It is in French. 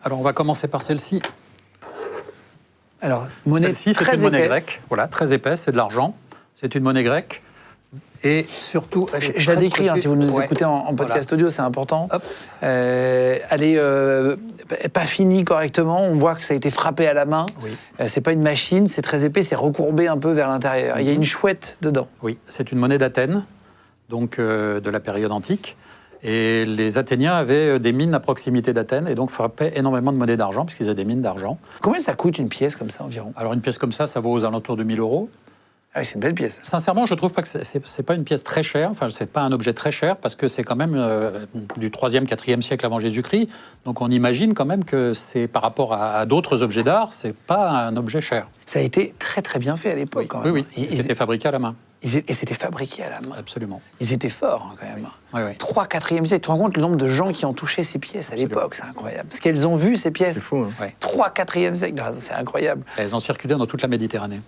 Alors, on va commencer par celle-ci. Alors, monnaie Celle-ci, c'est très une monnaie épaisse. grecque. Voilà, très épaisse, c'est de l'argent. C'est une monnaie grecque. Et surtout, elle est Je la très décris, si vous nous Ouais. écoutez en podcast Voilà. audio, c'est important. Hop. Elle est pas finie correctement, on voit que ça a été frappé à la main. Oui. C'est pas une machine, c'est très épais, c'est recourbé un peu vers l'intérieur. Il y a une chouette dedans. Oui, c'est une monnaie d'Athènes, donc de la période antique. Et les Athéniens avaient des mines à proximité d'Athènes et donc frappaient énormément de monnaie d'argent, puisqu'ils avaient des mines d'argent. Combien ça coûte une pièce comme ça environ? Alors, une pièce comme ça vaut aux alentours de 1 000 euros. Ah oui, c'est une belle pièce. Sincèrement, je trouve pas que c'est pas une pièce très chère. Enfin, c'est pas un objet très cher parce que c'est quand même du 3e, 4e siècle avant Jésus-Christ. Donc, on imagine quand même que c'est par rapport à d'autres objets d'art, c'est pas un objet cher. Ça a été très très bien fait à l'époque Oui, quand même. oui, oui. C'était fabriqué à la main. Et c'était fabriqué à la main. Absolument. Ils étaient forts quand même. Oui, oui. 3, 4e siècle. Tu te rends compte le nombre de gens qui ont touché ces pièces à Absolument. l'époque, c'est incroyable. Parce qu'elles ont vu ces pièces. C'est fou, hein. Ouais. 3, 4e siècle, c'est incroyable. Elles ont circulé dans toute la Méditerranée.